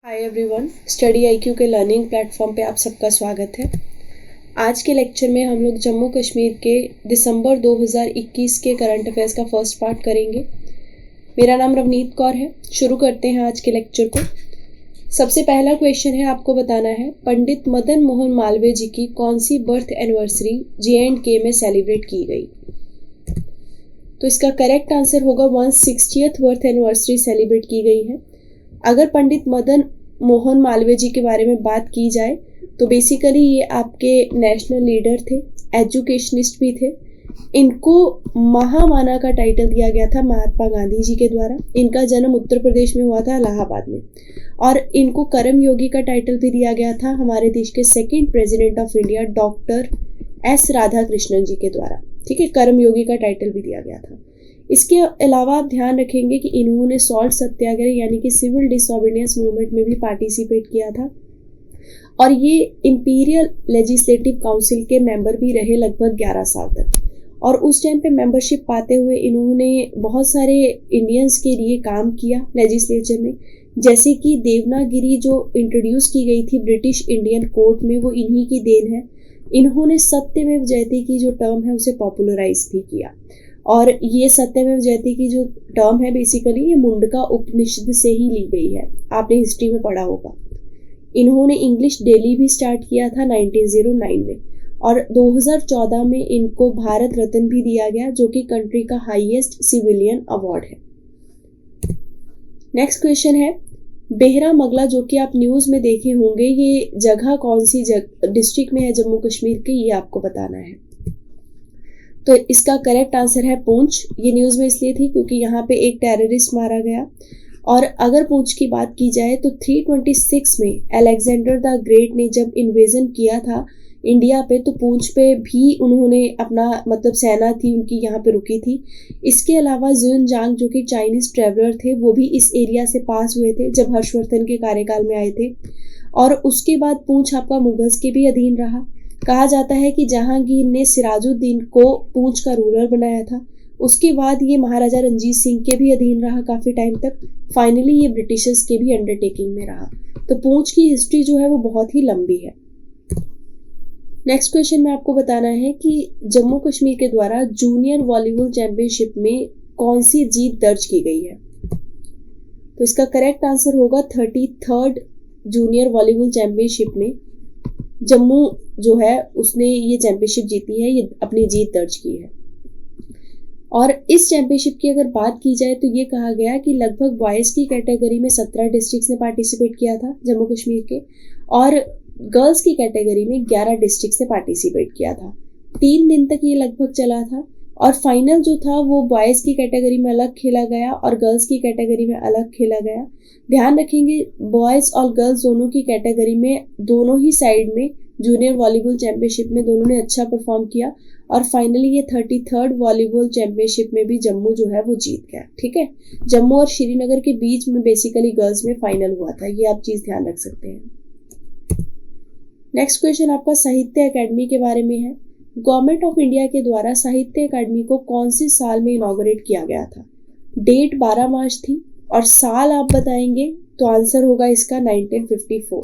Hi everyone, study IQ के learning platform पे आप सबका स्वागत है। आज के लेक्चर में हम लोग जम्मू कश्मीर के दिसंबर 2021 के करंट अफेयर्स का फर्स्ट पार्ट करेंगे। मेरा नाम रवनीत कौर है। शुरू करते हैं आज के लेक्चर को। सबसे पहला क्वेश्चन है, आपको बताना है पंडित मदन मोहन मालवीय जी की कौन सी बर्थ एनिवर्सरी JNK में सेलिब्रेट की गई। तो इसका करेक्ट आंसर होगा 160th बर्थ एनिवर्सरी सेलिब्रेट की गई है। अगर पंडित मदन मोहन मालवीय जी के बारे में बात की जाए तो बेसिकली ये आपके नेशनल लीडर थे, एजुकेशनिस्ट भी थे। इनको महामाना का टाइटल दिया गया था महात्मा गांधी जी के द्वारा। इनका जन्म उत्तर प्रदेश में हुआ था, इलाहाबाद में। और इनको कर्म योगी का टाइटल भी दिया गया था हमारे देश के second president of India doctor S Radhakrishnan ji के द्वारा। ठीक है, कर्म योगी का टाइटल भी दिया गया था। इसके अलावा आप ध्यान रखेंगे कि इन्होंने सॉल्ट सत्याग्रह यानी कि सिविल डिसोबीडियंस मूवमेंट में भी पार्टिसिपेट किया था और ये इंपीरियल लेजिस्लेटिव काउंसिल के मेंबर भी रहे लगभग 11 साल तक। और उस टाइम पे मेंबरशिप पाते हुए इन्होंने बहुत सारे इंडियंस के लिए काम किया लेजिस्लेचर में, जैसे कि देवनागरी जो इंट्रोड्यूस की गई थी ब्रिटिश इंडियन कोर्ट में, वो इन्हीं की देन है। इन्होंने सत्यमेव जयते की जो टर्म है उसे पॉपुलराइज भी किया। और ये सत्यमेव जयते की जो टर्म है बेसिकली ये मुंडका उपनिषद से ही ली गई है, आपने हिस्ट्री में पढ़ा होगा। इन्होंने इंग्लिश डेली भी स्टार्ट किया था 1909 में और 2014 में इनको भारत रत्न भी दिया गया, जो कि कंट्री का हाईएस्ट सिविलियन अवार्ड है। नेक्स्ट क्वेश्चन है, बेहरा मगला जो कि आप न्यूज़ में देखे होंगे, ये जगह कौन सी डिस्ट्रिक्ट में है जम्मू कश्मीर के, ये आपको बताना है। तो इसका करेक्ट आंसर है पूंछ। ये न्यूज़ में इसलिए थी क्योंकि यहाँ पे एक टेररिस्ट मारा गया। और अगर पूंछ की बात की जाए तो 326 में अलेक्जेंडर द ग्रेट ने जब इन्वेजन किया था इंडिया पे, तो पूंछ पे भी उन्होंने अपना मतलब सेना थी उनकी यहाँ पे रुकी थी। इसके अलावा ज़ुनजांग जो कि चाइनीज ट्रेवलर थे, वो भी इस एरिया से पास हुए थे जब हर्षवर्धन के कार्यकाल में आए थे। और उसके बाद पूंछ आपका मुगल्स के भी अधीन रहा। कहा जाता है कि जहांगीर ने सिराजुद्दीन को पूंछ का रूलर बनाया था। उसके बाद ये महाराजा रंजीत सिंह के भी अधीन रहा काफ़ी टाइम तक। फाइनली ये ब्रिटिशर्स के भी अंडरटेकिंग में रहा। तो पूंछ की हिस्ट्री जो है वो बहुत ही लंबी है। नेक्स्ट क्वेश्चन में आपको बताना है कि जम्मू कश्मीर के द्वारा जूनियर वॉलीबॉल चैंपियनशिप में कौन सी जीत दर्ज की गई है। तो इसका करेक्ट आंसर होगा 33rd जूनियर वॉलीबॉल चैंपियनशिप में जम्मू जो है उसने ये चैंपियनशिप जीती है, ये अपनी जीत दर्ज की है। और इस चैंपियनशिप की अगर बात की जाए तो ये कहा गया कि लगभग बॉयज़ की कैटेगरी में 17 डिस्ट्रिक्ट्स ने पार्टिसिपेट किया था जम्मू कश्मीर के, और गर्ल्स की कैटेगरी में 11 डिस्ट्रिक्ट्स ने पार्टिसिपेट किया था। 3 दिन तक ये लगभग चला था और फाइनल जो था वो बॉयज़ की कैटेगरी में अलग खेला गया और गर्ल्स की कैटेगरी में अलग खेला गया। ध्यान रखेंगे बॉयज़ और गर्ल्स दोनों की कैटेगरी में दोनों ही साइड में जूनियर वॉलीबॉल चैंपियनशिप में दोनों ने अच्छा परफॉर्म किया और फाइनली ये 33rd वॉलीबॉल चैंपियनशिप में भी जम्मू जो है वो जीत गया। ठीक है, जम्मू और श्रीनगर के बीच में बेसिकली गर्ल्स में फाइनल हुआ था, ये आप चीज़ ध्यान रख सकते हैं। नेक्स्ट क्वेश्चन आपका साहित्य अकेडमी के बारे में है। गवर्नमेंट ऑफ इंडिया के द्वारा साहित्य अकेडमी को कौन से साल में इनॉग्रेट किया गया था। डेट 12 मार्च थी और साल आप बताएंगे तो आंसर होगा इसका 1954।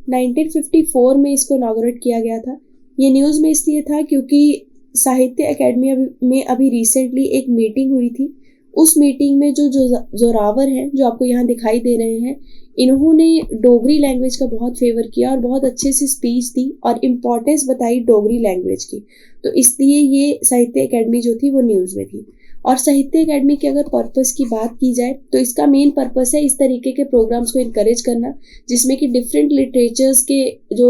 1954 में इसको इनॉग्रेट किया गया था। ये न्यूज़ में इसलिए था क्योंकि साहित्य अकेडमी में अभी रिसेंटली एक मीटिंग हुई थी। उस मीटिंग में जो जोरावर हैं जो आपको यहाँ दिखाई दे रहे हैं, इन्होंने डोगरी लैंग्वेज का बहुत फेवर किया और बहुत अच्छे से स्पीच दी और इम्पोर्टेंस बताई डोगरी लैंग्वेज की। तो इसलिए ये साहित्य अकेडमी जो थी वो न्यूज़ में थी। और साहित्य अकेडमी के अगर पर्पस की बात की जाए तो इसका मेन पर्पस है इस तरीके के प्रोग्राम्स को इनकरेज करना जिसमें कि डिफरेंट लिटरेचर्स के जो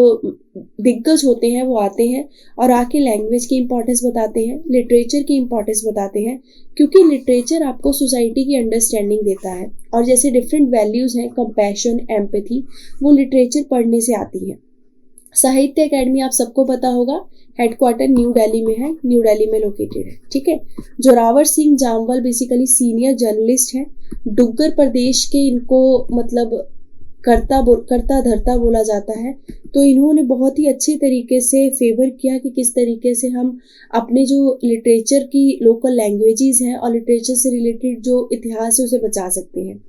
दिग्गज होते हैं वो आते हैं और आके लैंग्वेज की इंपॉर्टेंस बताते हैं, लिटरेचर की इंपॉर्टेंस बताते हैं, क्योंकि लिटरेचर आपको सोसाइटी की अंडरस्टैंडिंग देता है। और जैसे डिफरेंट वैल्यूज़ हैं, कंपैशन, एम्पैथी, वो लिटरेचर पढ़ने से आती है। साहित्य अकेडमी आप सबको पता होगा हेडक्वार्टर न्यू दिल्ली में है, न्यू दिल्ली में लोकेटेड है। ठीक है, Zorawar Singh Jamwal basically senior journalist हैं। डुग्गर प्रदेश के इनको मतलब करता धरता बोला जाता है। तो इन्होंने बहुत ही अच्छे तरीके से फेवर किया कि किस तरीके से हम अपने जो लिटरेचर की लोकल लैंग्वेजेस हैं और लिटरेचर से रिलेटेड जो इतिहास है उसे बचा सकते हैं।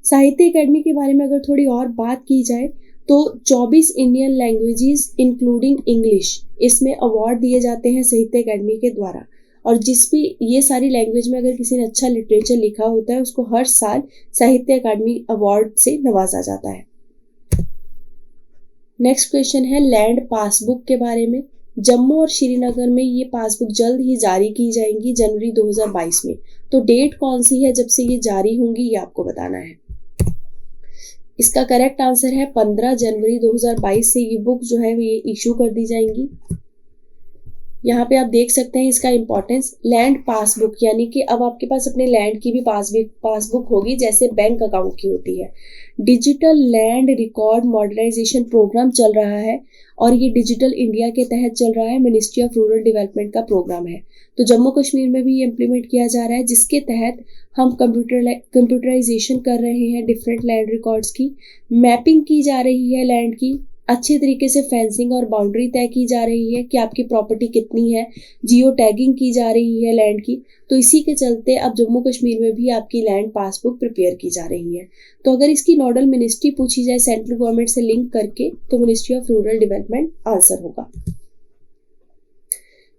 साहित्य अकेडमी के बारे में अगर थोड़ी और बात की जाए तो 24 इंडियन लैंग्वेजेस इंक्लूडिंग इंग्लिश इसमें अवार्ड दिए जाते हैं साहित्य अकेडमी के द्वारा। और जिस भी ये सारी लैंग्वेज में अगर किसी ने अच्छा लिटरेचर लिखा होता है उसको हर साल साहित्य अकादमी अवार्ड से नवाजा जाता है। नेक्स्ट क्वेश्चन है लैंड पासबुक के बारे में। जम्मू और श्रीनगर में ये पासबुक जल्द ही जारी की जाएंगी जनवरी 2022 में। तो डेट कौन सी है जब से ये जारी होंगी ये आपको बताना है। इसका करेक्ट आंसर है 15 जनवरी 2022 से ये बुक जो है ये इशू कर दी जाएंगी। यहाँ पे आप देख सकते हैं इसका इंपॉर्टेंस। लैंड पासबुक यानी कि अब आपके पास अपने लैंड की भी पासबुक होगी जैसे बैंक अकाउंट की होती है। Digital land record modernisation programme चल रहा है और ये डिजिटल इंडिया के तहत चल रहा है, मिनिस्ट्री ऑफ रूरल डेवलपमेंट का प्रोग्राम है। तो जम्मू कश्मीर में भी ये इम्प्लीमेंट किया जा रहा है जिसके तहत हम कंप्यूटराइजेशन कर रहे हैं डिफरेंट लैंड रिकॉर्ड्स की, मैपिंग की जा रही है लैंड की, अच्छे तरीके से फेंसिंग और बाउंड्री तय की जा रही है कि आपकी प्रॉपर्टी कितनी है, जियो टैगिंग की जा रही है लैंड की। तो इसी के चलते अब जम्मू कश्मीर में भी आपकी लैंड पासबुक प्रिपेयर की जा रही है। तो अगर इसकी नोडल मिनिस्ट्री पूछी जाए सेंट्रल गवर्नमेंट से लिंक करके तो ministry of rural development answer होगा।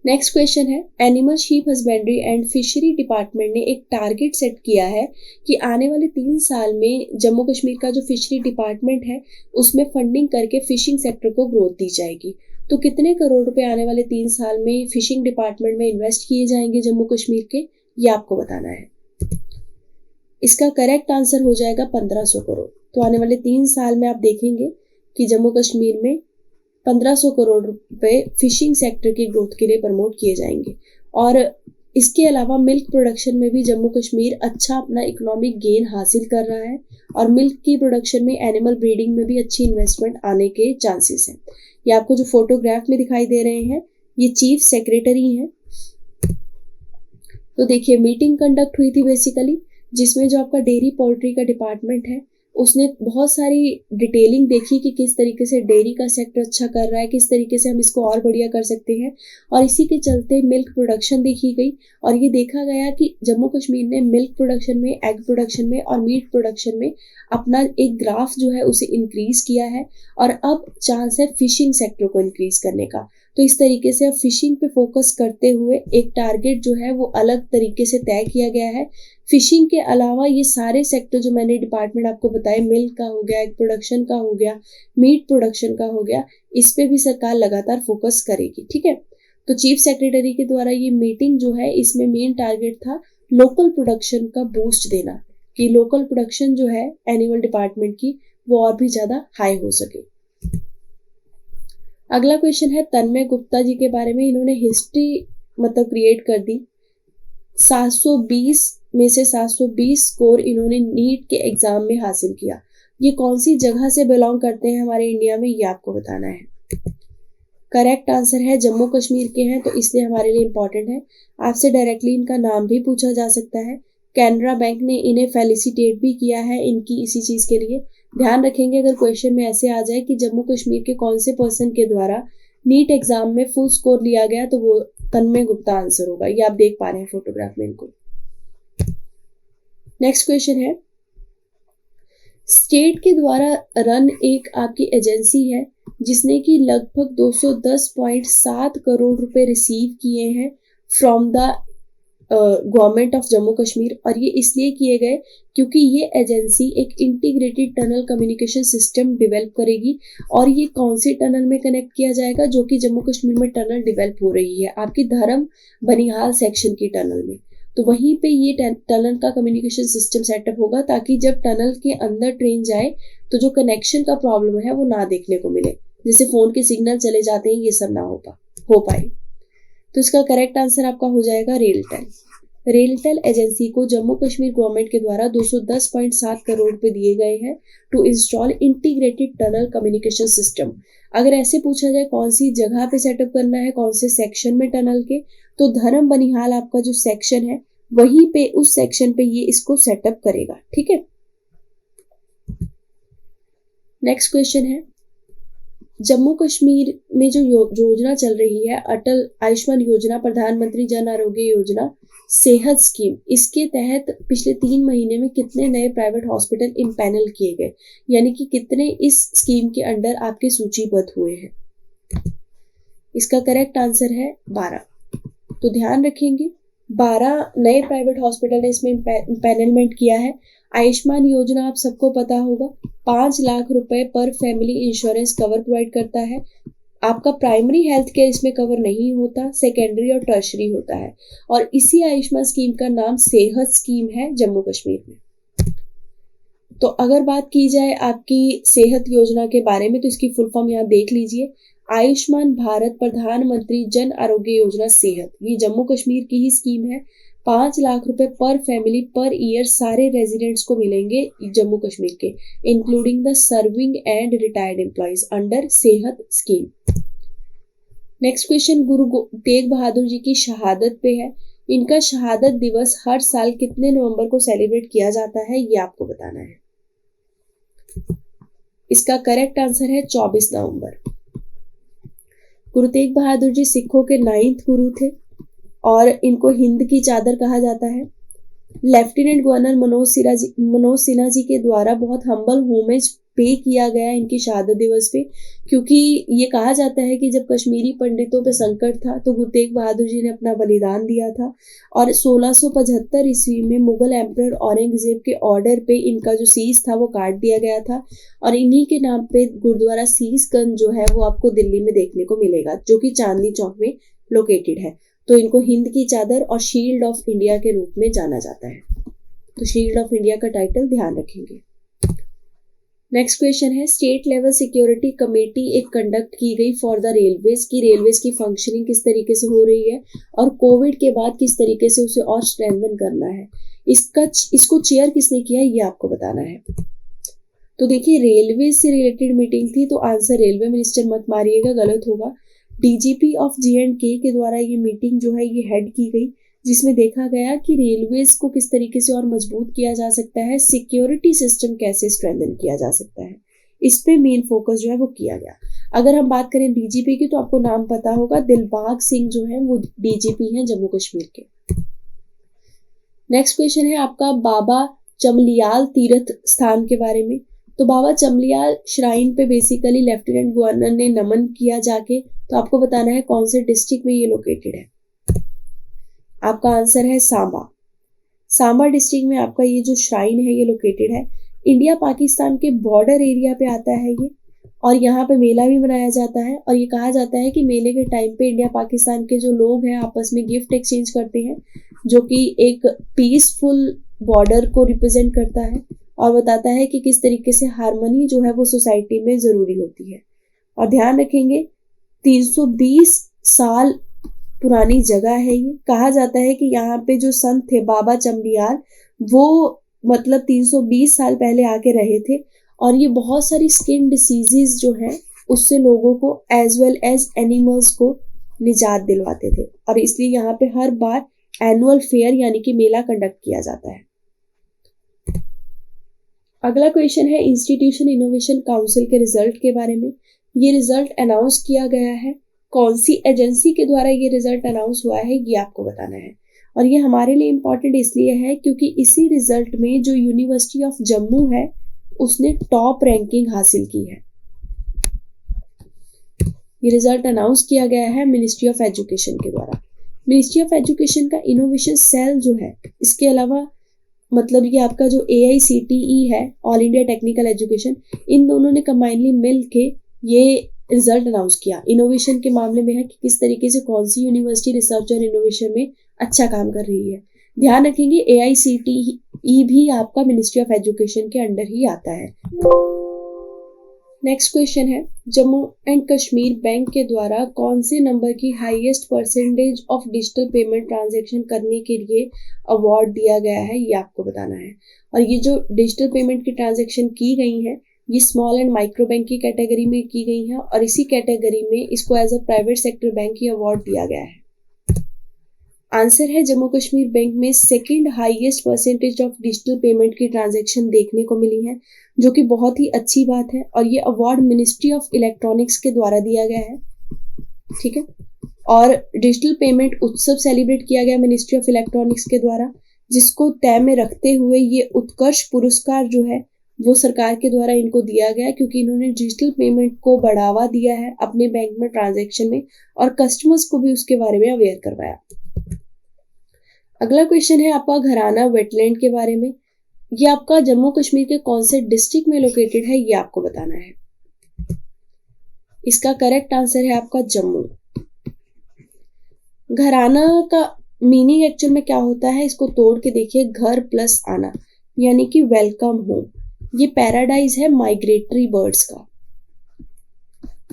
नेक्स्ट क्वेश्चन है animal sheep husbandry and fishery department ने एक टारगेट सेट किया है कि आने वाले 3 साल में जम्मू कश्मीर का जो फिशरी डिपार्टमेंट है उसमें फंडिंग करके फिशिंग सेक्टर को ग्रोथ दी जाएगी। तो कितने करोड़ रुपए आने वाले 3 साल में फिशिंग डिपार्टमेंट में इन्वेस्ट किए जाएंगे जम्मू कश्मीर के, ये आपको बताना है। इसका करेक्ट आंसर हो जाएगा 1500 करोड़। तो आने वाले 3 साल में आप देखेंगे कि जम्मू कश्मीर में 1500 करोड़ रुपए फिशिंग सेक्टर की ग्रोथ के लिए प्रमोट किए जाएंगे। और इसके अलावा मिल्क प्रोडक्शन में भी जम्मू कश्मीर अच्छा अपना इकोनॉमिक गेन हासिल कर रहा है और मिल्क की प्रोडक्शन में एनिमल ब्रीडिंग में भी अच्छी इन्वेस्टमेंट आने के चांसेस हैं। ये आपको जो फोटोग्राफ में दिखाई दे रहे हैं ये चीफ सेक्रेटरी हैं। तो देखिए मीटिंग कंडक्ट हुई थी बेसिकली जिसमें जो आपका डेयरी पोल्ट्री का डिपार्टमेंट है उसने बहुत सारी डिटेलिंग देखी कि किस तरीके से डेयरी का सेक्टर अच्छा कर रहा है, किस तरीके से हम इसको और बढ़िया कर सकते हैं। और इसी के चलते मिल्क प्रोडक्शन देखी गई और ये देखा गया कि जम्मू कश्मीर ने मिल्क प्रोडक्शन में, एग प्रोडक्शन में और मीट प्रोडक्शन में अपना एक ग्राफ जो है उसे इंक्रीज किया है और अब चांस है फिशिंग सेक्टर को इंक्रीज करने का। तो इस तरीके से अब फिशिंग पे फोकस करते हुए एक टारगेट जो है वो अलग तरीके से तय किया गया है। फिशिंग के अलावा ये सारे सेक्टर जो मैंने डिपार्टमेंट आपको बताए, मिल्क का हो गया, एग प्रोडक्शन का हो गया, मीट प्रोडक्शन का हो गया, इस पे भी सरकार लगातार फोकस करेगी। ठीक है, तो चीफ सेक्रेटरी के द्वारा ये मीटिंग जो है इसमें मेन टारगेट था लोकल प्रोडक्शन का बूस्ट देना कि लोकल प्रोडक्शन जो है एनिमल डिपार्टमेंट की वो और भी ज्यादा हाई हो सके। अगला क्वेश्चन है तन्मय गुप्ता जी के बारे में। इन्होंने हिस्ट्री क्रिएट कर दी। 720 में से 720 स्कोर इन्होंने नीट के एग्जाम में हासिल किया। ये कौन सी जगह से बिलोंग करते हैं हमारे इंडिया में, ये आपको बताना है। करेक्ट आंसर है जम्मू कश्मीर के हैं, तो इसलिए हमारे लिए इंपॉर्टेंट है। आपसे डायरेक्टली इनका नाम भी पूछा जा सकता है। कैनरा बैंक ने इन्हें फेलिसिटेट भी किया है इनकी इसी चीज के लिए। ध्यान रखेंगे अगर क्वेश्चन में ऐसे आ जाए कि जम्मू कश्मीर के कौन से पर्सन के द्वारा नीट एग्जाम में फुल स्कोर लिया गया तो वो तन्मय गुप्ता आंसर होगा। ये आप देख पा रहे हैं फोटोग्राफ में इनको। नेक्स्ट क्वेश्चन है स्टेट के द्वारा रन एक आपकी एजेंसी है जिसने कि लगभग 210.7 करोड़ रुपए रिसीव किए हैं from the government of Jammu Kashmir. और ये इसलिए किए गए क्योंकि ये एजेंसी एक integrated tunnel communication system develop करेगी। और ये कौन सी टनल में कनेक्ट किया जाएगा, जो कि जम्मू कश्मीर में टनल डेवलप हो रही है आपकी धर्म बनिहाल सेक्शन की टनल में। तो वहीं पे ये टनल का कम्युनिकेशन सिस्टम सेटअप होगा ताकि जब टनल के अंदर ट्रेन जाए तो जो कनेक्शन का प्रॉब्लम है वो ना देखने को मिले, जैसे फोन के सिग्नल चले जाते हैं, ये सब ना हो पाए। तो इसका करेक्ट आंसर आपका हो जाएगा रेलटेल। रेलटेल एजेंसी को जम्मू कश्मीर गवर्नमेंट के द्वारा 210.7 करोड़ रुपए दिए गए हैं to install integrated tunnel communication system. अगर ऐसे पूछा जाए कौन सी जगह पे सेटअप करना है, कौन से सेक्शन में टनल के, तो धर्म बनिहाल आपका जो सेक्शन है वहीं पे उस सेक्शन पे ये इसको सेटअप करेगा। ठीक है, नेक्स्ट क्वेश्चन है जम्मू कश्मीर में जो योजना चल रही है अटल आयुष्मान योजना, प्रधानमंत्री जन आरोग्य योजना, सेहत स्कीम, इसके तहत पिछले 3 महीने में कितने नए प्राइवेट हॉस्पिटल इम्पैनल किए गए, यानी कि कितने इस स्कीम के अंडर आपके सूचीबद्ध हुए हैं। इसका करेक्ट आंसर है 12। तो ध्यान रखेंगे 12 नए प्राइवेट हॉस्पिटल ने इसमें इम्पैनलमेंट किया है। आयुष्मान योजना आप सबको पता होगा, 5 लाख रुपए पर फैमिली इंश्योरेंस कवर प्रोवाइड करता है। आपका प्राइमरी हेल्थ केयर इसमें कवर नहीं होता, सेकेंडरी और टर्शरी होता है। और इसी आयुष्मान स्कीम का नाम सेहत स्कीम है जम्मू कश्मीर में। तो अगर बात की जाए आपकी सेहत योजना के बारे में तो इसकी फुल फॉर्म यहाँ देख लीजिए, आयुष्मान भारत प्रधानमंत्री जन आरोग्य योजना सेहत, ये जम्मू कश्मीर की ही स्कीम है। 5 लाख रुपए पर फैमिली पर ईयर सारे रेजिडेंट्स को मिलेंगे जम्मू कश्मीर के, including the serving and retired employees under सेहत scheme. Next question Guru Tegh Bahadur ji की शहादत पे है। इनका शहादत दिवस हर साल कितने नवंबर को सेलिब्रेट किया जाता है, ये आपको बताना है। इसका करेक्ट आंसर है 24 नवंबर। गुरु तेग बहादुर जी सिखों के 9th गुरु थे और इनको हिंद की चादर कहा जाता है। लेफ्टिनेंट गवर्नर मनोज सिन्हा जी के द्वारा बहुत हम्बल होमेज पे किया गया इनकी शहादत दिवस पे, क्योंकि ये कहा जाता है कि जब कश्मीरी पंडितों पे संकट था तो गुरु तेग बहादुर जी ने अपना बलिदान दिया था और 1675 ईस्वी में मुगल एम्परर औरंगजेब के ऑर्डर पे इनका जो सीस था वो काट दिया गया था। और इन्हीं के नाम पे गुरुद्वारा सीसगंज जो है वो आपको दिल्ली में देखने को मिलेगा, जो कि चांदनी चौक में लोकेटेड है। तो इनको हिंद की चादर और शील्ड ऑफ इंडिया के रूप में जाना जाता है। तो शील्ड ऑफ इंडिया का टाइटल ध्यान रखेंगे। नेक्स्ट क्वेश्चन है, स्टेट लेवल सिक्योरिटी कमेटी एक कंडक्ट की गई फॉर द रेलवेज की रेलवेज की फंक्शनिंग किस तरीके से हो रही है और कोविड के बाद किस तरीके से उसे और स्ट्रेंथन करना है। इसको चेयर किसने किया ये आपको बताना है। तो देखिए रेलवे से रिलेटेड मीटिंग थी, तो आंसर रेलवे मिनिस्टर मत मारिएगा, गलत होगा। डीजीपी ऑफ J&K के द्वारा ये मीटिंग जो है ये हेड की गई, जिसमें देखा गया कि रेलवेज को किस तरीके से और मजबूत किया जा सकता है, सिक्योरिटी सिस्टम कैसे स्ट्रेंथन किया जा सकता है, इस पे मेन फोकस जो है वो किया गया। अगर हम बात करें डीजीपी की तो आपको नाम पता होगा, दिलबाग सिंह जो है वो डीजीपी हैं जम्मू कश्मीर के। नेक्स्ट क्वेश्चन है आपका बाबा चमलियाल तीर्थ स्थान के बारे में। तो बाबा चमलियाल श्राइन पे बेसिकली लेफ्टिनेंट गवर्नर ने नमन किया जाके, तो आपको बताना है कौन से डिस्ट्रिक्ट में ये लोकेटेड है। आपका आंसर है सांबा। सांबा डिस्ट्रिक्ट में आपका ये जो श्राइन है ये लोकेटेड है। इंडिया पाकिस्तान के बॉर्डर एरिया पे आता है ये, और यहाँ पे मेला भी मनाया जाता है। और ये कहा जाता है कि मेले के टाइम पे इंडिया पाकिस्तान के जो लोग हैं आपस में गिफ्ट एक्सचेंज करते हैं, जो कि एक पीसफुल बॉर्डर को रिप्रेजेंट करता है और बताता है कि किस तरीके से हार्मनी जो है वो सोसाइटी में जरूरी होती है। और ध्यान रखेंगे 320 साल पुरानी जगह है ये। कहा जाता है कि यहाँ पे जो संत थे बाबा चमलियाल, वो मतलब 320 साल पहले आके रहे थे और ये बहुत सारी स्किन डिसीजेस जो हैं उससे लोगों को एज वेल एज एनिमल्स को निजात दिलवाते थे, और इसलिए यहाँ पे हर बार एनुअल फेयर यानी कि मेला कंडक्ट किया जाता है। अगला क्वेश्चन है इंस्टीट्यूशन इनोवेशन काउंसिल के रिजल्ट के बारे में। ये रिजल्ट अनाउंस किया गया है, कौन सी एजेंसी के द्वारा ये रिजल्ट अनाउंस हुआ है ये आपको बताना है। और ये हमारे लिए इम्पोर्टेंट इसलिए है क्योंकि इसी रिजल्ट में जो यूनिवर्सिटी ऑफ जम्मू है उसने टॉप रैंकिंग हासिल की है। ये रिजल्ट अनाउंस किया गया है मिनिस्ट्री ऑफ एजुकेशन के द्वारा। मिनिस्ट्री ऑफ एजुकेशन का इनोवेशन सेल जो है, इसके अलावा मतलब ये आपका जो AICTE है, ऑल इंडिया टेक्निकल एजुकेशन, इन दोनों ने कंबाइनली मिल के ये रिजल्ट अनाउंस किया। इनोवेशन के मामले में है कि किस तरीके से कौन सी यूनिवर्सिटी रिसर्च और इनोवेशन में अच्छा काम कर रही है। ध्यान रखेंगे AICTE भी आपका मिनिस्ट्री ऑफ एजुकेशन के अंडर ही आता है। नेक्स्ट क्वेश्चन है, जम्मू एंड कश्मीर बैंक के द्वारा कौन से नंबर की highest percentage of digital payment transaction करने के लिए अवार्ड दिया गया है, ये आपको बताना है। और ये जो डिजिटल पेमेंट की ट्रांजैक्शन की गई है ये स्मॉल एंड माइक्रो बैंक की कैटेगरी में की गई है, और इसी कैटेगरी में इसको as a private sector bank की अवार्ड दिया गया है। आंसर है जम्मू कश्मीर बैंक में second highest percentage of digital payment की ट्रांजैक्शन देखने को मिली है, जो कि बहुत ही अच्छी बात है। और ये अवार्ड मिनिस्ट्री ऑफ इलेक्ट्रॉनिक्स के द्वारा दिया गया है, ठीक है। और डिजिटल पेमेंट उत्सव सेलिब्रेट किया गया मिनिस्ट्री ऑफ इलेक्ट्रॉनिक्स के द्वारा, जिसको तय में रखते हुए ये उत्कर्ष पुरस्कार जो है वो सरकार के द्वारा इनको दिया गया, क्योंकि इन्होंने डिजिटल पेमेंट को बढ़ावा दिया है अपने बैंक में ट्रांजैक्शन में और कस्टमर्स को भी उसके बारे में अवेयर करवाया। अगला क्वेश्चन है आपका घराना वेटलैंड के बारे में। ये आपका जम्मू कश्मीर के कौन से डिस्ट्रिक्ट में लोकेटेड है, ये आपको बताना है। इसका करेक्ट आंसर है आपका जम्मू। घराना का मीनिंग एक्चुअल में क्या होता है, इसको तोड़ के देखिए, घर प्लस आना, यानी कि वेलकम होम। ये पैराडाइज है माइग्रेटरी बर्ड्स का।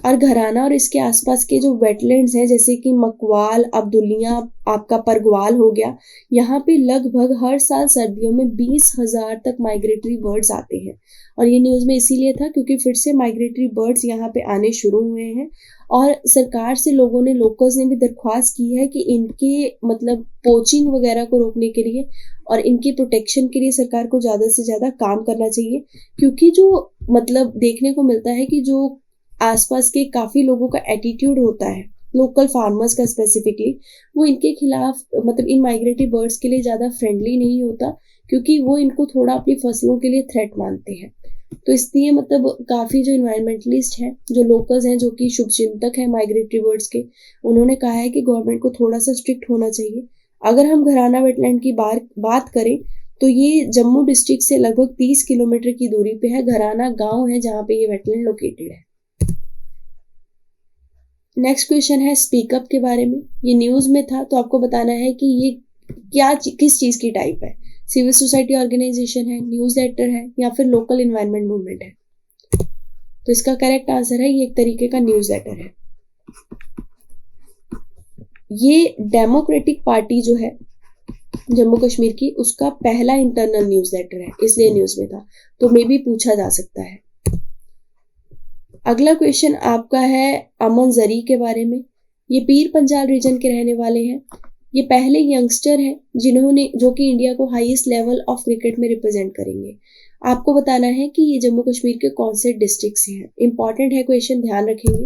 और घराना और इसके आसपास के जो वेटलैंड्स हैं जैसे कि मकवाल, अब्दुलिया, आपका परगवाल हो गया, यहाँ पे लगभग हर साल सर्दियों में 20,000 तक माइग्रेटरी बर्ड्स आते हैं। और ये न्यूज़ में इसीलिए था क्योंकि फिर से माइग्रेटरी बर्ड्स यहाँ पे आने शुरू हुए हैं और सरकार से लोगों ने, लोकल्स ने भी दरख्वास्त की है कि इनके मतलब पोचिंग वगैरह को रोकने के लिए और इनकी प्रोटेक्शन के लिए सरकार को ज़्यादा से ज़्यादा काम करना चाहिए। क्योंकि जो मतलब देखने को मिलता है कि जो आसपास के काफ़ी लोगों का एटीट्यूड होता है, लोकल फार्मर्स का स्पेसिफिकली, वो इनके खिलाफ मतलब इन माइग्रेटरी बर्ड्स के लिए ज़्यादा फ्रेंडली नहीं होता, क्योंकि वो इनको थोड़ा अपनी फसलों के लिए थ्रेट मानते हैं। तो इसलिए मतलब काफ़ी जो इन्वायरमेंटलिस्ट हैं, जो लोकल्स हैं, जो कि शुभचिंतक हैं माइग्रेटरी बर्ड्स के, उन्होंने कहा है कि गवर्नमेंट को थोड़ा सा स्ट्रिक्ट होना चाहिए। अगर हम घराना वेटलैंड की बात करें तो ये जम्मू डिस्ट्रिक्ट से लगभग 30 किलोमीटर की दूरी पे है। घराना गांव है जहाँ पे ये वेटलैंड लोकेटेड है। नेक्स्ट क्वेश्चन है स्पीकअप के बारे में। ये न्यूज़ में था तो आपको बताना है कि ये किस चीज़ की टाइप है। सिविल सोसाइटी ऑर्गेनाइजेशन है, न्यूज़ लेटर है, या फिर लोकल इन्वायरमेंट मूवमेंट है। तो इसका करेक्ट आंसर है ये एक तरीके का न्यूज़ लेटर है। ये डेमोक्रेटिक पार्टी जो है जम्मू कश्मीर की, उसका पहला इंटरनल न्यूज़ लेटर है, इसलिए न्यूज़ में था, तो मे भी पूछा जा सकता है। अगला क्वेश्चन आपका है अमन जरी के बारे में। ये पीर पंजाल रीजन के रहने वाले हैं। ये पहले यंगस्टर हैं जो कि इंडिया को हाईएस्ट लेवल ऑफ क्रिकेट में रिप्रेजेंट करेंगे। आपको बताना है कि ये जम्मू कश्मीर के कौन से डिस्ट्रिक्ट से हैं। इंपॉर्टेंट है क्वेश्चन, ध्यान रखेंगे।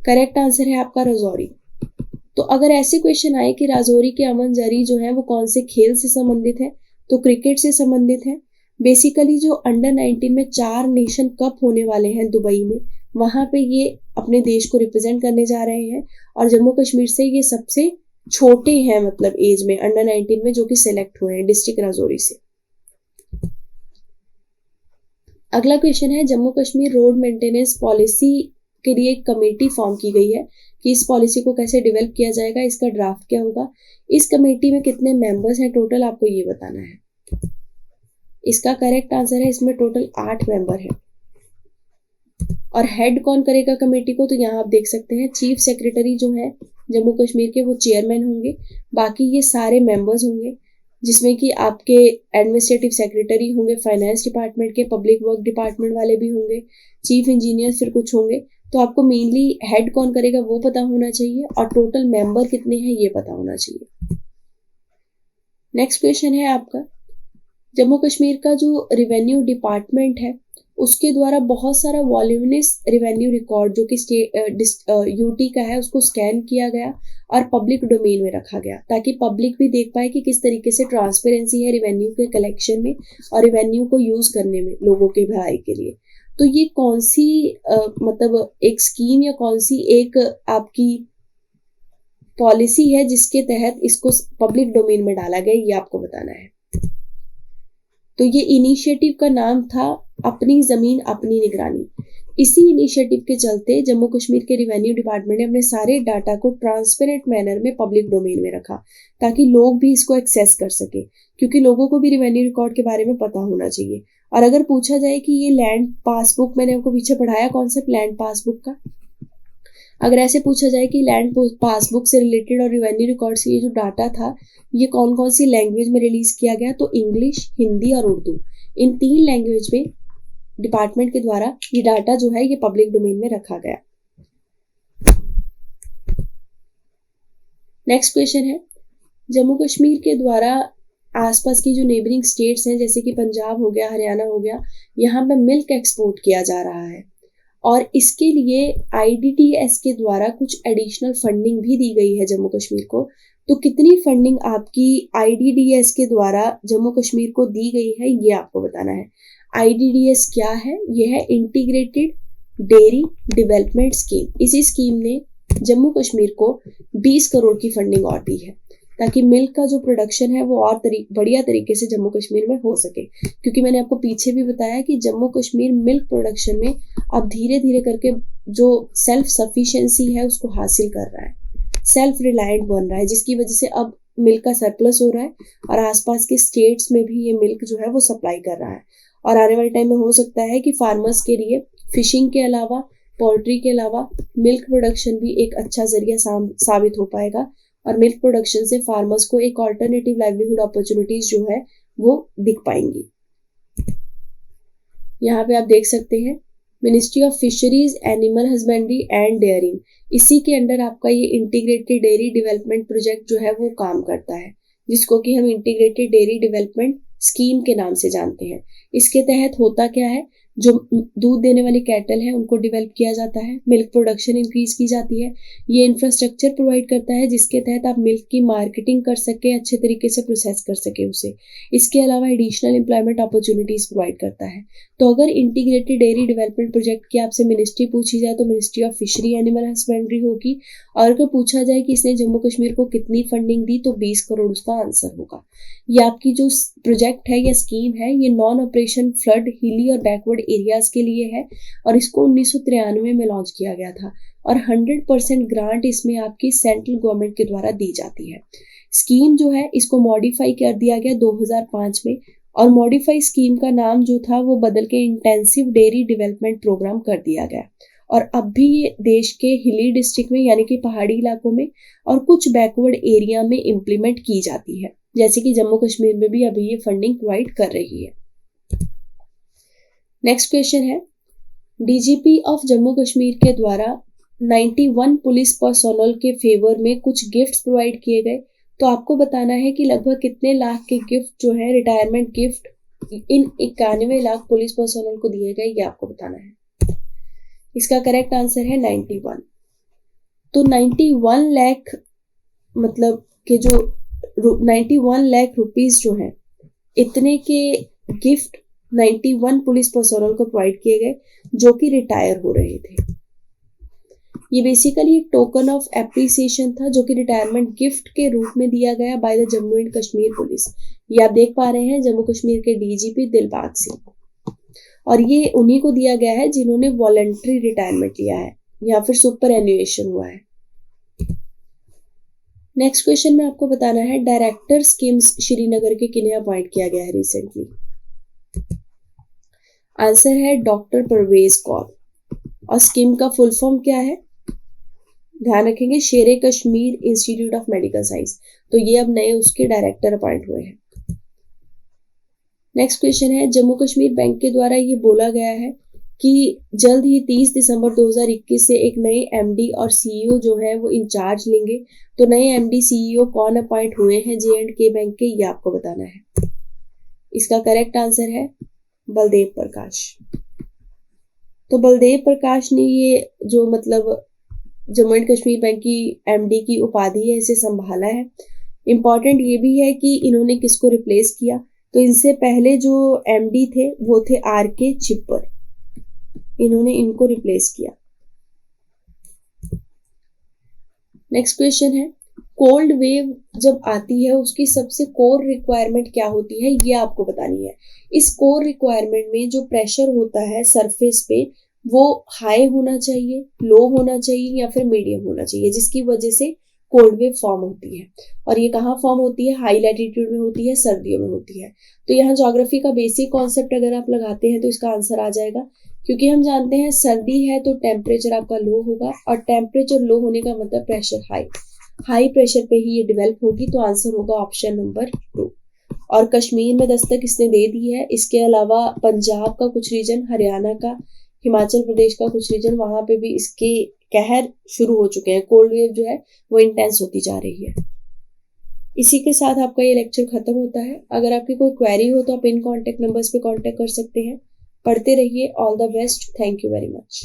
करेक्ट आंसर है आपका राजौरी। तो अगर ऐसे क्वेश्चन आए कि राजौरी के अमन जरी जो है वो कौन से खेल से संबंधित है, तो क्रिकेट से संबंधित है। बेसिकली जो अंडर 19 में 4 नेशन कप होने वाले हैं दुबई में, वहां पे ये अपने देश को रिप्रेजेंट करने जा रहे हैं और जम्मू कश्मीर से ये सबसे छोटे हैं, मतलब एज में अंडर 19 में, जो कि सिलेक्ट हुए हैं डिस्ट्रिक्ट राजौरी से। अगला क्वेश्चन है Jammu Kashmir road maintenance policy के लिए एक कमेटी फॉर्म की गई है कि इस पॉलिसी को कैसे डेवलप किया जाएगा, इसका ड्राफ्ट क्या होगा। इस कमेटी में कितने मेंबर्स हैं टोटल, आपको ये बताना है। इसका करेक्ट आंसर है इसमें टोटल 8 मेंबर हैं। और हेड कौन करेगा कमेटी को, तो यहाँ आप देख सकते हैं चीफ सेक्रेटरी जो है जम्मू कश्मीर के, वो चेयरमैन होंगे। बाकी ये सारे मेंबर्स होंगे, जिसमें कि आपके एडमिनिस्ट्रेटिव सेक्रेटरी होंगे, फाइनेंस डिपार्टमेंट के, पब्लिक वर्क डिपार्टमेंट वाले भी होंगे, चीफ इंजीनियर फिर कुछ होंगे। तो आपको मेनली हेड कौन करेगा वो पता होना चाहिए और टोटल मेंबर कितने हैं ये पता होना चाहिए। नेक्स्ट क्वेश्चन है आपका जम्मू कश्मीर का जो रिवेन्यू डिपार्टमेंट है उसके द्वारा बहुत सारा वॉल्यूमिनस रिवेन्यू रिकॉर्ड जो कि यूटी का है उसको स्कैन किया गया और पब्लिक डोमेन में रखा गया, ताकि पब्लिक भी देख पाए कि किस तरीके से ट्रांसपेरेंसी है रिवेन्यू के कलेक्शन में और रिवेन्यू को यूज करने में लोगों के भलाई के लिए। तो ये कौन सी मतलब एक स्कीम या कौन सी एक आपकी पॉलिसी है जिसके तहत इसको पब्लिक डोमेन में डाला गया, ये आपको बताना है। तो ये इनिशिएटिव का नाम था अपनी जमीन अपनी निगरानी। इसी इनिशिएटिव के चलते जम्मू कश्मीर के रिवेन्यू डिपार्टमेंट ने अपने सारे डाटा को ट्रांसपेरेंट मैनर में पब्लिक डोमेन में रखा, ताकि लोग भी इसको एक्सेस कर सके, क्योंकि लोगों को भी रिवेन्यू रिकॉर्ड के बारे में पता होना चाहिए। और अगर पूछा जाए कि ये लैंड पासबुक, मैंने आपको पीछे पढ़ाया कॉन्सेप्ट लैंड पासबुक का, अगर ऐसे पूछा जाए कि लैंड पासबुक से रिलेटेड और रिवेन्यू रिकॉर्ड से ये जो डाटा था ये कौन कौन सी लैंग्वेज में रिलीज किया गया, तो इंग्लिश, हिंदी और उर्दू, इन 3 लैंग्वेज में डिपार्टमेंट के द्वारा ये डाटा जो है ये पब्लिक डोमेन में रखा गया। नेक्स्ट क्वेश्चन है जम्मू कश्मीर के द्वारा आसपास की जो नेबरिंग स्टेट्स हैं जैसे कि पंजाब हो गया, हरियाणा हो गया, यहाँ पे मिल्क एक्सपोर्ट किया जा रहा है। और इसके लिए IDDS के द्वारा कुछ एडिशनल फंडिंग भी दी गई है जम्मू कश्मीर को। तो कितनी फंडिंग आपकी IDDS के द्वारा जम्मू कश्मीर को दी गई है ये आपको बताना है। IDDS क्या है? यह है इंटीग्रेटेड डेयरी डेवलपमेंट स्कीम। इसी स्कीम ने जम्मू कश्मीर को 20 करोड़ की फंडिंग और दी है ताकि मिल्क का जो प्रोडक्शन है वो और बढ़िया तरीके से जम्मू कश्मीर में हो सके। क्योंकि मैंने आपको पीछे भी बताया कि जम्मू कश्मीर मिल्क प्रोडक्शन में अब धीरे धीरे करके जो सेल्फ सफिशिएंसी है उसको हासिल कर रहा है, सेल्फ रिलायंट बन रहा है, जिसकी वजह से अब मिल्क का सरप्लस हो रहा है और आसपास के स्टेट्स में भी ये मिल्क जो है वो सप्लाई कर रहा है। और आने वाले टाइम में हो सकता है कि फार्मर्स के लिए फिशिंग के अलावा, पोल्ट्री के अलावा मिल्क प्रोडक्शन भी एक अच्छा जरिया साबित हो पाएगा और मिल्क प्रोडक्शन से फार्मर्स को एक ऑल्टरनेटिव लाइवलीहुड अपॉर्चुनिटीज जो है वो दिख पाएंगी। यहाँ पे आप देख सकते हैं ministry of fisheries, animal husbandry and dairying, इसी के अंडर आपका ये इंटीग्रेटेड डेयरी डेवलपमेंट प्रोजेक्ट जो है वो काम करता है, जिसको कि हम इंटीग्रेटेड डेयरी डेवलपमेंट स्कीम के नाम से जानते हैं। इसके तहत होता क्या है, जो दूध देने वाली कैटल है उनको डेवलप किया जाता है, मिल्क प्रोडक्शन इंक्रीज की जाती है। ये इंफ्रास्ट्रक्चर प्रोवाइड करता है जिसके तहत आप मिल्क की मार्केटिंग कर सके, अच्छे तरीके से प्रोसेस कर सके उसे। इसके अलावा एडिशनल एम्प्लॉयमेंट अपॉर्चुनिटीज प्रोवाइड करता है। तो अगर इंटीग्रेटेड डेयरी डेवलपमेंट प्रोजेक्ट की आपसे मिनिस्ट्री पूछी जाए तो ministry of fishery animal husbandry होगी, और अगर पूछा जाए कि इसने जम्मू कश्मीर को कितनी फंडिंग दी तो 20 करोड़ उसका आंसर होगा। ये आपकी जो प्रोजेक्ट है या स्कीम है ये नॉन ऑपरेशन फ्लड, हिली और बैकवर्ड एरियाज के लिए है और इसको 1993 में लॉन्च किया गया था और 100% ग्रांट इसमें आपकी सेंट्रल गवर्नमेंट के द्वारा दी जाती है। स्कीम जो है इसको मॉडिफाई कर दिया गया 2005 में और मॉडिफाई स्कीम का नाम जो था वो बदल के इंटेंसिव डेयरी डेवलपमेंट प्रोग्राम कर दिया गया और अब भी ये देश के हिली डिस्ट्रिक्ट में यानी कि पहाड़ी इलाकों में और कुछ बैकवर्ड एरिया में इम्प्लीमेंट की जाती है, जैसे कि जम्मू कश्मीर में भी अभी ये फंडिंग प्रोवाइड कर रही है। नेक्स्ट क्वेश्चन है, डीजीपी ऑफ जम्मू कश्मीर के द्वारा 91 पुलिस पर्सोनल के फेवर में कुछ गिफ्ट्स प्रोवाइड किए गए, तो आपको बताना है कि लगभग कितने लाख के गिफ्ट जो है retirement gift in 91 lakh police personnel को दिए गए, ये आपको बताना है। इसका करेक्ट आंसर है 91। तो 91 लाख मतलब के जो 91 लाख रुपीस जो है इतने के गिफ्ट 91 पुलिस पर्सोनल को प्रोवाइड किए गए जो कि रिटायर हो रहे थे। ये बेसिकली एक टोकन ऑफ एप्रिसिएशन था जो कि रिटायरमेंट गिफ्ट के रूप में दिया गया by the Jammu and Kashmir police. ये आप देख पा रहे हैं जम्मू कश्मीर के डीजीपी दिलबाग सिंह, और ये उन्हीं को दिया गया है जिन्होंने वॉलंटरी रिटायरमेंट लिया है या फिर सुपर एन्युएशन हुआ है। नेक्स्ट क्वेश्चन में आपको बताना है डायरेक्टर स्कीम्स श्रीनगर के किन्हें अपॉइंट किया गया है रिसेंटली। आंसर है डॉक्टर परवेज कौर, और स्कीम का फुल फॉर्म क्या है ध्यान रखेंगे, शेरे Kashmir institute of medical science. तो ये अब नए उसके डायरेक्टर अपॉइंट हुए हैं। नेक्स्ट क्वेश्चन है, जम्मू कश्मीर बैंक के द्वारा ये बोला गया है कि जल्द ही 30 दिसंबर 2021 से एक नए एमडी और सीईओ जो है वो इंचार्ज लेंगे। तो नए एमडी सीईओ कौन अपॉइंट हुए हैं J&K बैंक के, ये आपको बताना है। इसका करेक्ट आंसर है बलदेव प्रकाश। तो बलदेव प्रकाश ने ये जो मतलब जम्मू एंड कश्मीर बैंक की एमडी की उपाधि है इसे संभाला है। इम्पॉर्टेंट ये भी है कि इन्होंने किसको रिप्लेस किया, तो इनसे पहले जो एमडी थे वो थे RK चिप्पर, इन्होंने इनको रिप्लेस किया। नेक्स्ट क्वेश्चन है, कोल्ड वेव जब आती है उसकी सबसे कोर रिक्वायरमेंट क्या होती है, ये आपको बतानी है। इस कोर रिक्वायरमेंट में जो प्रेशर होता है सरफेस पे वो हाई होना चाहिए, लो होना चाहिए या फिर मीडियम होना चाहिए, जिसकी वजह से कोल्ड वेव फॉर्म होती है। और ये कहाँ फॉर्म होती है, हाई लैटिट्यूड में होती है, सर्दियों में होती है। तो यहाँ ज्योग्राफी का बेसिक कॉन्सेप्ट अगर आप लगाते हैं तो इसका आंसर आ जाएगा, क्योंकि हम जानते हैं सर्दी है तो टेम्परेचर आपका लो होगा और टेम्परेचर लो होने का मतलब प्रेशर हाई प्रेशर पे ही ये डेवलप होगी। तो आंसर होगा ऑप्शन नंबर 2। और कश्मीर में दस्तक इसने दे दी है। इसके अलावा पंजाब का कुछ रीजन, हरियाणा का, हिमाचल प्रदेश का कुछ रीजन, वहां पे भी इसके कहर शुरू हो चुके हैं। कोल्ड वेव जो है वो इंटेंस होती जा रही है। इसी के साथ आपका ये लेक्चर खत्म होता है। अगर आपकी कोई क्वेरी हो तो आप इन कॉन्टेक्ट नंबर्स पे कॉन्टेक्ट कर सकते हैं। पढ़ते रहिए। All the best. Thank you very much.